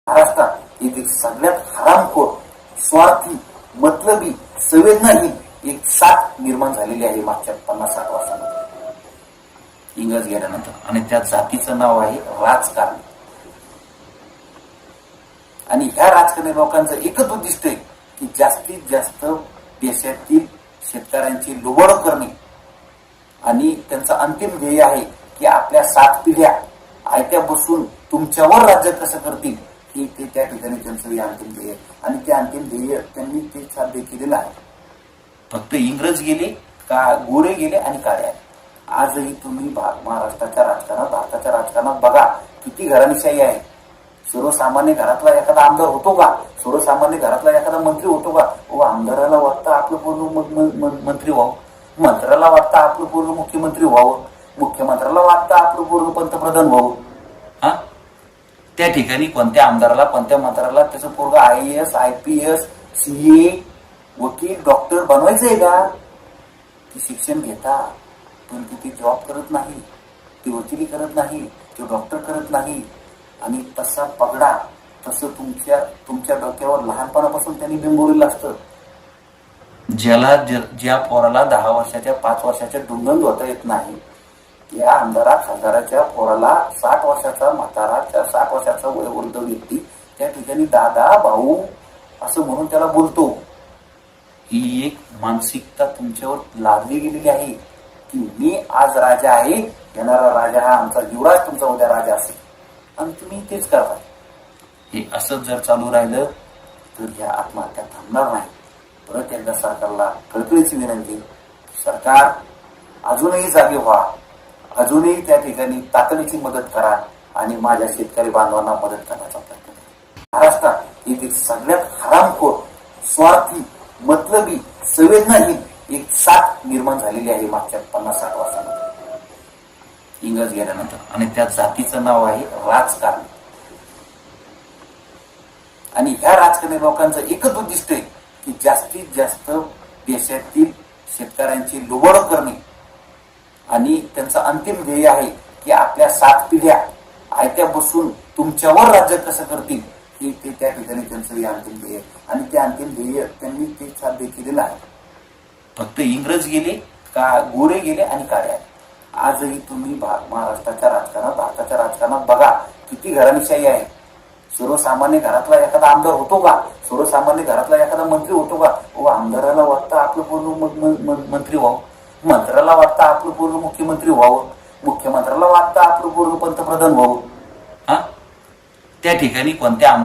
महाराष्ट्रात एक सगळ्यात हरामखोर, स्वार्थी, मतलबी, संवेदनाहीन एक साथ निर्माण झालेली आहे मागच्या 50-60 वर्षांमध्ये इंग्रज गेल्यानंतर. आणि त्या जातीचं नाव आहे राजकारण. आणि ह्या राजकारणी लोकांचं एकच उद्दिष्ट आहे की जास्तीत जास्त देशातील शेतकऱ्यांची लुबाडणूक करणे. आणि त्यांचं अंतिम ध्येय आहे की आपल्या 7 पिढ्या आयत्या बसून तुमच्यावर राज्य कसं करतील हे ते त्या ठिकाणी त्यांचं हे अंतिम ध्येय. आणि ते अंतिम ध्येय त्यांनी ते साध्य केलेलं आहे. फक्त इंग्रज गेले का गोरे गेले आणि काळे आले. आजही तुम्ही महाराष्ट्राच्या राजकारणात, भारताच्या राजकारणात बघा किती घराणेशाही आहे. सर्वसामान्य घरातला एखादा आमदार होतो का? सर्वसामान्य घरातला एखादा मंत्री होतो का? आमदाराला वाटतं आपलं पूर्ण मंत्री व्हावं, मंत्र्याला वाटतं आपलं पूर्ण मुख्यमंत्री व्हावं, मुख्यमंत्र्याला वाटतं आपलं पूर्ण पंतप्रधान व्हावं. हा, त्या ठिकाणी कोणत्या आमदाराला, कोणत्या मंत्र्याला त्याचं पूर्ण IAS, IPS, CA, वकील, डॉक्टर बनवायचंय का? ते शिक्षण घेता पण ते जॉब करत नाही, ते वकिली करत नाही, ते डॉक्टर करत नाही. आणि तसा पगडा तसं तुमच्या डोक्यावर लहानपणापासून त्यांनी बिंबवलेलं असतं. ज्या पोराला 10 वर्षाच्या 5 वर्षाच्या डुंगण धुता येत नाही, त्या आमदारा खासदाराच्या पोराला 60 वर्षाचा म्हातारा, 60 वर्षाचा वयोवृद्ध व्यक्ती त्या ठिकाणी दादा, भाऊ असं म्हणून त्याला बोलतो. ही एक मानसिकता तुमच्यावर लादली गेलेली आहे की मी आज राजा आहे, येणारा राजा हा आमचा युवराज तुमचा उद्या राजा असेल. आणि तुम्ही तेच करताय. हे असंच जर चालू राहिलं तर ह्या आत्महत्या थांबणार नाही. परत एकदा सरकारला कळकळीची विनंती, सरकार अजूनही जागे व्हा, अजूनही त्या ठिकाणी तातडीची मदत करा आणि माझ्या शेतकरी बांधवांना मदत करण्याचा प्रयत्न करा. महाराष्ट्रात एक सगळ्यात हरामखोर, स्वार्थी, मतलबी, संवेदनाहीन एक साथ निर्माण झालेली आहे मागच्या 50-60 वर्षांमध्ये इंग्रज गेल्यानंतर. आणि त्या जातीचं नाव आहे राजकारण. आणि ह्या राजकारणी लोकांचं एकच उद्दिष्ट आहे की जास्तीत जास्त देशातील शेतकऱ्यांची लुबाडणूक करणे. आणि त्यांचं अंतिम ध्येय आहे की आपल्या 7 पिढ्या आयत्या बसून तुमच्यावर राज्य कसं करतील हे ते त्या ठिकाणी त्यांचं हे अंतिम ध्येय. आणि ते अंतिम ध्येय त्यांनी ते साध्य केलेलं आहे. फक्त इंग्रज गेले का गोरे गेले आणि काळे आले. आजही तुम्ही महाराष्ट्राच्या राजकारणात, भारताच्या राजकारणात बघा किती घराणेशाही आहे. सर्वसामान्य घरातला एखादा आमदार होतो का? सर्वसामान्य घरातला एखादा मंत्री होतो का? आमदाराला वाटतं आपलं पूर्ण मंत्री व्हावं, मंत्र्याला वाटतं आपलं पूर्ण मुख्यमंत्री व्हावं, मुख्यमंत्र्याला वाटतं आपलं पूर्ण पंतप्रधान व्हावं. हा, त्या ठिकाणी कोणत्या